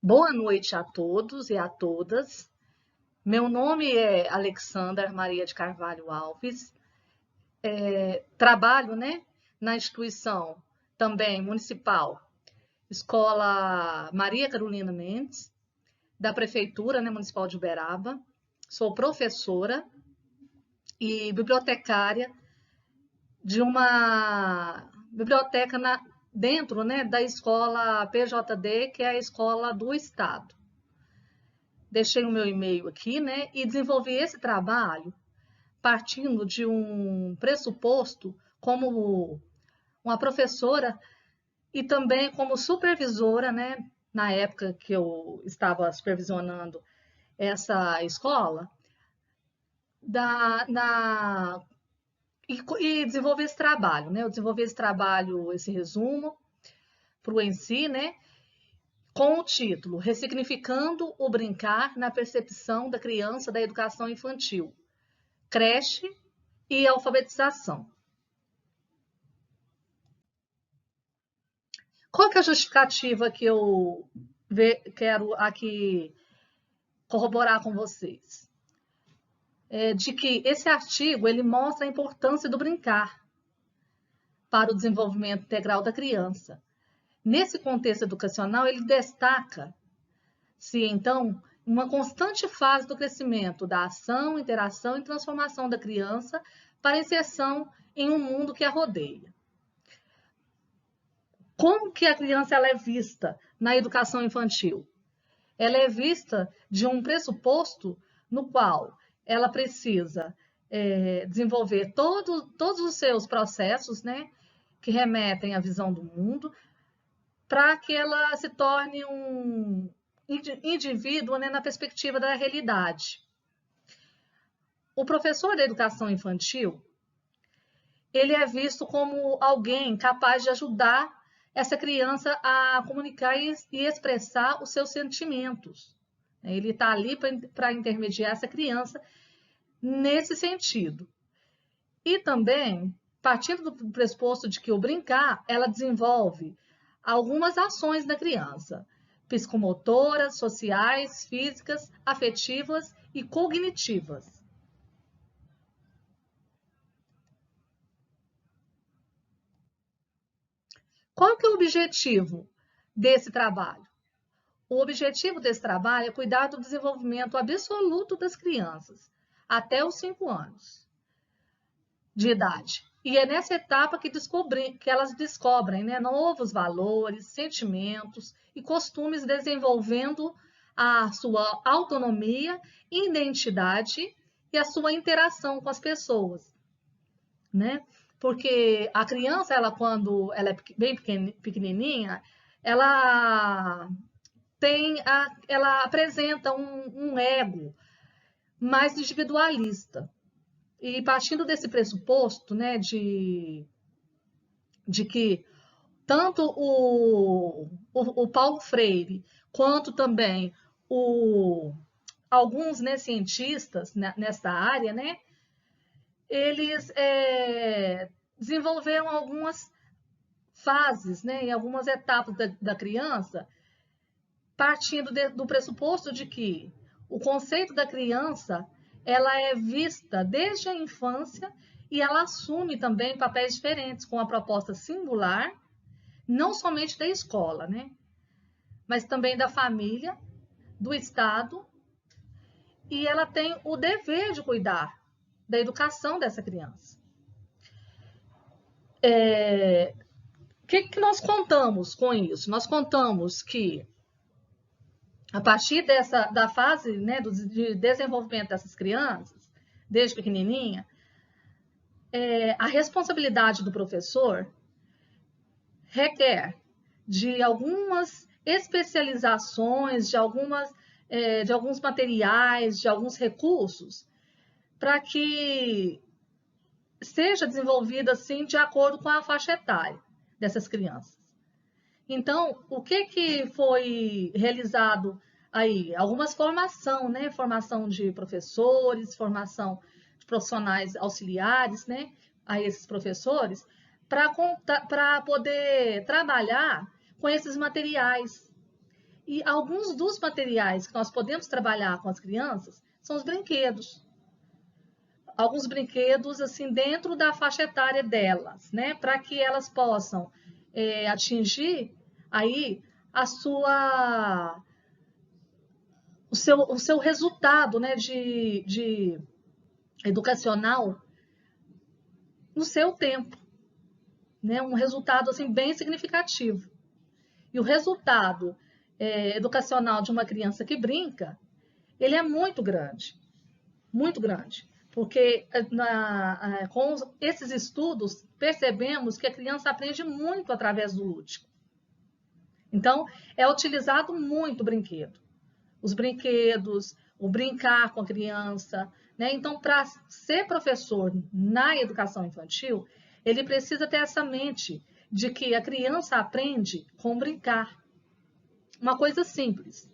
Boa noite a todos e a todas. Meu nome é Alexandra Maria de Carvalho Alves. Trabalho, na instituição também municipal, Escola Maria Carolina Mendes, da Prefeitura, Municipal de Uberaba. Sou professora e bibliotecária de uma biblioteca dentro, da escola PJD, que é a escola do Estado. Deixei o meu e-mail aqui, e desenvolvi esse trabalho partindo de um pressuposto como uma professora e também como supervisora, na época que eu estava supervisionando essa escola, e desenvolver esse trabalho, Eu desenvolvi esse trabalho, esse resumo para o ENSI, com o título Ressignificando o Brincar na Percepção da Criança da Educação Infantil, Creche e Alfabetização. Qual que é a justificativa que eu quero aqui corroborar com vocês? De que esse artigo ele mostra a importância do brincar para o desenvolvimento integral da criança. Nesse contexto educacional, ele destaca-se, então, uma constante fase do crescimento da ação, interação e transformação da criança para a inserção em um mundo que a rodeia. Como que a criança ela é vista na educação infantil? Ela é vista de um pressuposto no qual ela precisa desenvolver todos os seus processos, que remetem à visão do mundo, para que ela se torne um indivíduo, na perspectiva da realidade. O professor da educação infantil, ele é visto como alguém capaz de ajudar essa criança a comunicar e expressar os seus sentimentos. Ele está ali para intermediar essa criança nesse sentido. E também, partindo do pressuposto de que o brincar, ela desenvolve algumas ações da criança, psicomotoras, sociais, físicas, afetivas e cognitivas. Qual que é o objetivo desse trabalho? O objetivo desse trabalho é cuidar do desenvolvimento absoluto das crianças, até os 5 anos de idade. E é nessa etapa que elas descobrem novos valores, sentimentos e costumes, desenvolvendo a sua autonomia, identidade e a sua interação com as pessoas. Porque a criança, quando ela é bem pequenininha, ela apresenta um ego mais individualista. E partindo desse pressuposto, de que tanto o Paulo Freire, quanto também alguns cientistas nessa área, eles desenvolveram algumas fases, e algumas etapas da criança, partindo do pressuposto de que o conceito da criança ela é vista desde a infância e ela assume também papéis diferentes, com a proposta singular, não somente da escola, mas também da família, do Estado, e ela tem o dever de cuidar da educação dessa criança. O que nós contamos com isso? Nós contamos que, a partir da fase de desenvolvimento dessas crianças, desde pequenininha, a responsabilidade do professor requer de algumas especializações, de alguns materiais, de alguns recursos, para que seja desenvolvida assim de acordo com a faixa etária dessas crianças. Então, o que foi realizado aí? Algumas formação de professores, formação de profissionais auxiliares, a esses professores, para poder trabalhar com esses materiais E alguns dos materiais que nós podemos trabalhar com as crianças são os brinquedos. Alguns brinquedos assim dentro da faixa etária delas, né, para que elas possam atingir aí o seu resultado, né, de educacional no seu tempo, né, um resultado assim bem significativo. E o resultado educacional de uma criança que brinca, ele é muito grande, porque com esses estudos percebemos que a criança aprende muito através do lúdico. Então, é utilizado muito o brinquedo. Os brinquedos, o brincar com a criança, né? Então, para ser professor na educação infantil, ele precisa ter essa mente de que a criança aprende com brincar. Uma coisa simples.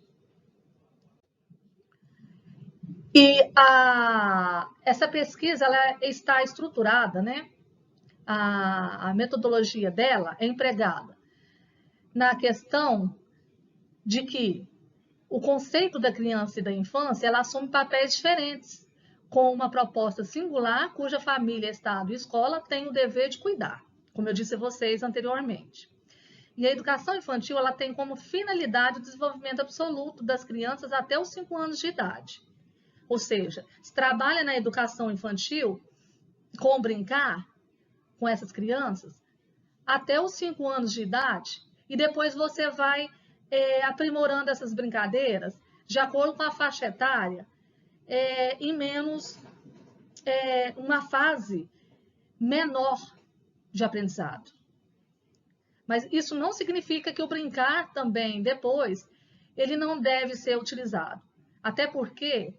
E essa pesquisa ela está estruturada, né? A metodologia dela é empregada na questão de que o conceito da criança e da infância ela assume papéis diferentes, com uma proposta singular, cuja família, Estado e escola têm o dever de cuidar, como eu disse a vocês anteriormente. E a educação infantil ela tem como finalidade o desenvolvimento absoluto das crianças até os 5 anos de idade. Ou seja, se trabalha na educação infantil com brincar com essas crianças até os 5 anos de idade e depois você vai aprimorando essas brincadeiras de acordo com a faixa etária em uma fase menor de aprendizado. Mas isso não significa que o brincar também depois ele não deve ser utilizado. Até porque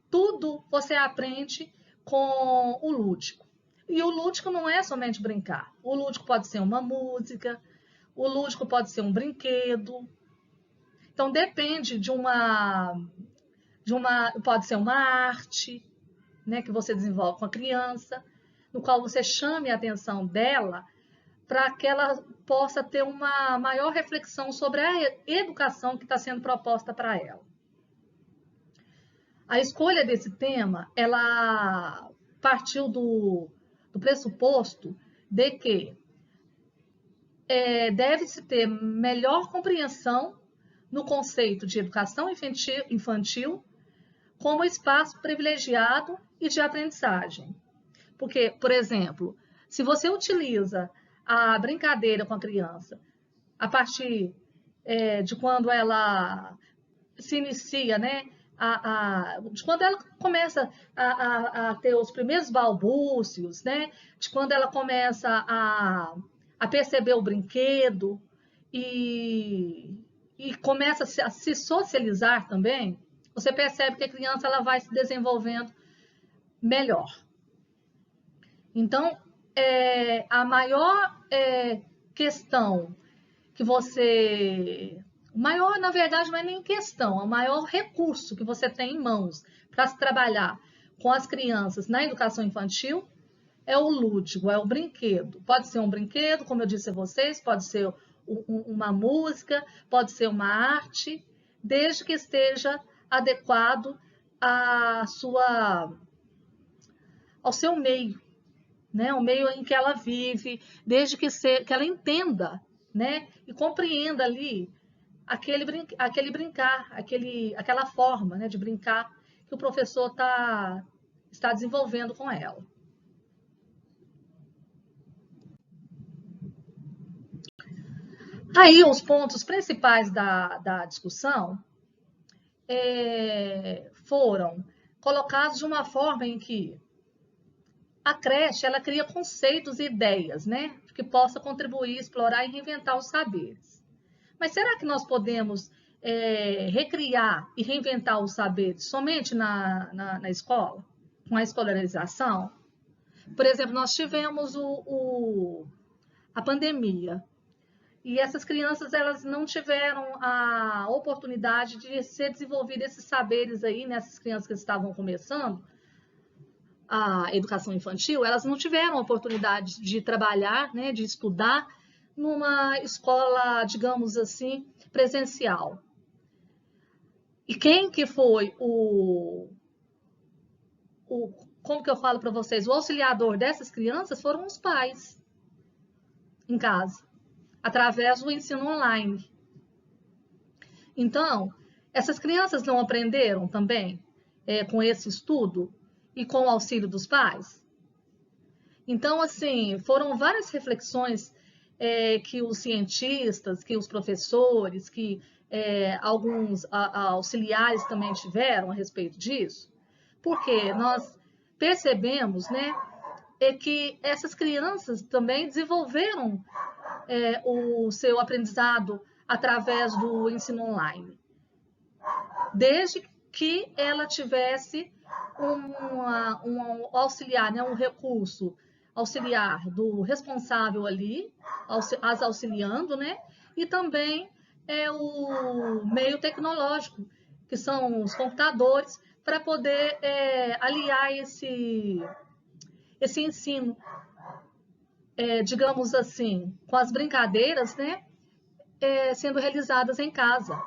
tudo você aprende com o lúdico. E o lúdico não é somente brincar. O lúdico pode ser uma música, o lúdico pode ser um brinquedo. Então, depende pode ser uma arte, né, que você desenvolve com a criança, no qual você chame a atenção dela para que ela possa ter uma maior reflexão sobre a educação que está sendo proposta para ela. A escolha desse tema, ela partiu do pressuposto de que deve-se ter melhor compreensão no conceito de educação infantil como espaço privilegiado e de aprendizagem. Porque, por exemplo, se você utiliza a brincadeira com a criança a partir de quando ela se inicia, né? De quando ela começa a ter os primeiros balbúcios, né? De quando ela começa a perceber o brinquedo e começa a se socializar também, você percebe que a criança ela vai se desenvolvendo melhor. Então, a maior questão que você... O maior, na verdade, não é nem questão, é o maior recurso que você tem em mãos para se trabalhar com as crianças na educação infantil é o lúdico, é o brinquedo. Pode ser um brinquedo, como eu disse a vocês, pode ser uma música, pode ser uma arte, desde que esteja adequado ao seu meio, né? O meio em que ela vive, desde que ela entenda, né? E compreenda ali aquele brincar, aquela forma, né, de brincar que o professor está desenvolvendo com ela. Aí, os pontos principais da discussão foram colocados de uma forma em que a creche ela cria conceitos e ideias, né, que possa contribuir, explorar e reinventar os saberes. Mas será que nós podemos recriar e reinventar os saberes somente na escola, com a escolarização? Por exemplo, nós tivemos a pandemia e essas crianças elas não tiveram a oportunidade de ser desenvolvido esses saberes aí, nessas crianças que estavam começando a educação infantil, elas não tiveram a oportunidade de trabalhar, né, de estudar numa escola, digamos assim, presencial. E quem que foi como que eu falo para vocês, o auxiliador dessas crianças foram os pais em casa, através do ensino online. Então, essas crianças não aprenderam também com esse estudo e com o auxílio dos pais? Então, assim, foram várias reflexões que os cientistas, que os professores, que alguns auxiliares também tiveram a respeito disso, porque nós percebemos, né, que essas crianças também desenvolveram o seu aprendizado através do ensino online, desde que ela tivesse um auxiliar, né, um recurso auxiliar do responsável ali, as auxiliando, né, e também o meio tecnológico, que são os computadores, para poder aliar esse ensino, digamos assim, com as brincadeiras, né, sendo realizadas em casa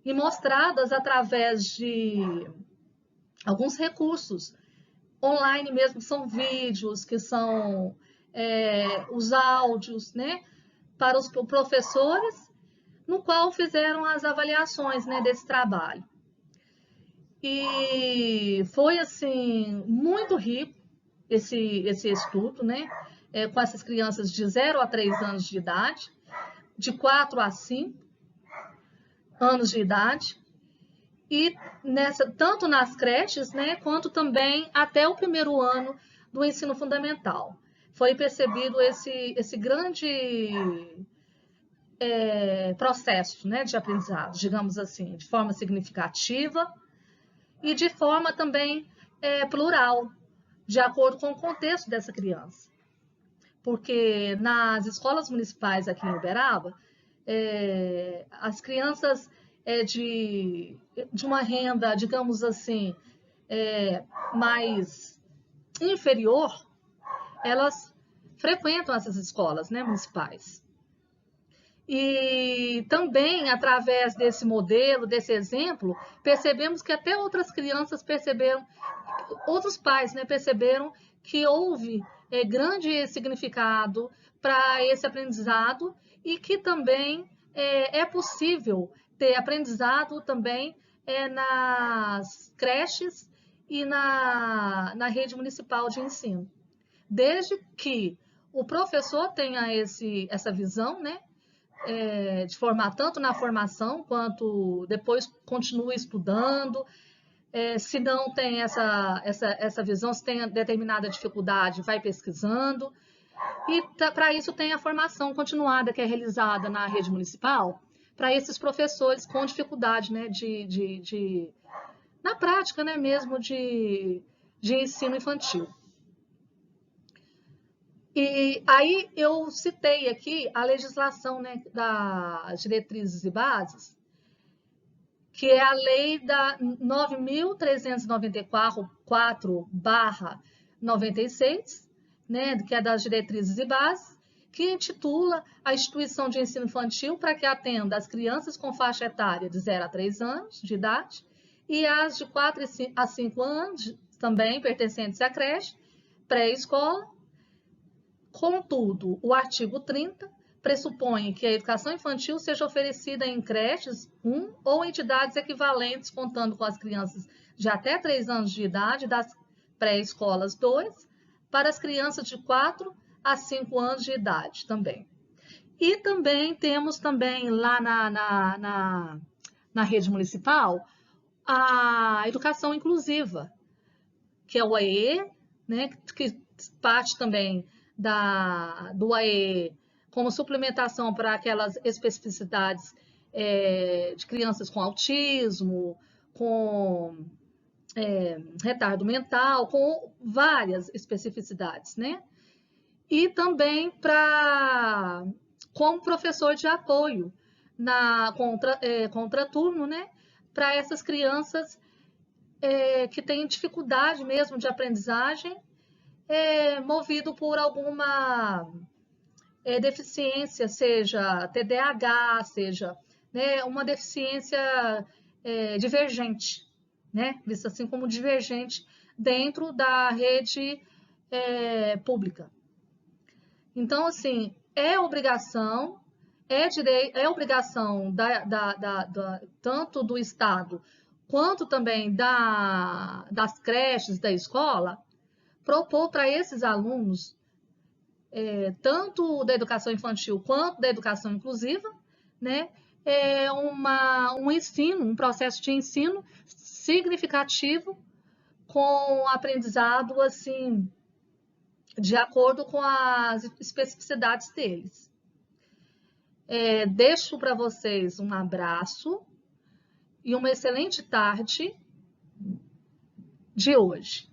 e mostradas através de alguns recursos online mesmo, que são vídeos, que são os áudios, né, para os professores, no qual fizeram as avaliações, né, desse trabalho. E foi, assim, muito rico esse estudo, né, com essas crianças de 0 a 3 anos de idade, de 4 a 5 anos de idade, e tanto nas creches, né, quanto também até o primeiro ano do ensino fundamental. Foi percebido esse grande processo, né, de aprendizado, digamos assim, de forma significativa e de forma também plural, de acordo com o contexto dessa criança. Porque nas escolas municipais aqui em Uberaba, as crianças de uma renda, digamos assim, mais inferior, elas frequentam essas escolas, né, municipais. E também, através desse modelo, desse exemplo, percebemos que até outras crianças perceberam, outros pais, né, perceberam que houve grande significado para esse aprendizado e que também é possível ter aprendizado também nas creches e na rede municipal de ensino. Desde que o professor tenha essa visão, né, de formar tanto na formação quanto depois continue estudando. Se não tem essa visão, se tem determinada dificuldade, vai pesquisando. E para isso tem a formação continuada que é realizada na rede municipal para esses professores com dificuldade, né, na prática, né, mesmo de ensino infantil. E aí eu citei aqui a legislação, né, das diretrizes e bases, que é a lei da 9.394/96, né, que é das diretrizes e bases, que intitula a instituição de ensino infantil para que atenda as crianças com faixa etária de 0 a 3 anos de idade e as de 4 a 5 anos, também pertencentes à creche, pré-escola. Contudo, o artigo 30 pressupõe que a educação infantil seja oferecida em creches 1 ou entidades equivalentes, contando com as crianças de até 3 anos de idade, das pré-escolas 2, para as crianças de 4 a 5 anos de idade também. E também temos também lá na rede municipal a educação inclusiva, que é o AE, né, que parte também do AE como suplementação para aquelas especificidades de crianças com autismo, com retardo mental, com várias especificidades, né? E também como professor de apoio contraturno, né? Para essas crianças que têm dificuldade mesmo de aprendizagem, movido por alguma deficiência, seja TDAH, seja, né, uma deficiência divergente, né, vista assim como divergente dentro da rede pública. Então, assim, é obrigação, é obrigação tanto do Estado quanto também das creches, da escola, propor para esses alunos, tanto da educação infantil quanto da educação inclusiva, né, um ensino, um processo de ensino significativo com aprendizado assim, de acordo com as especificidades deles. Deixo para vocês um abraço e uma excelente tarde de hoje.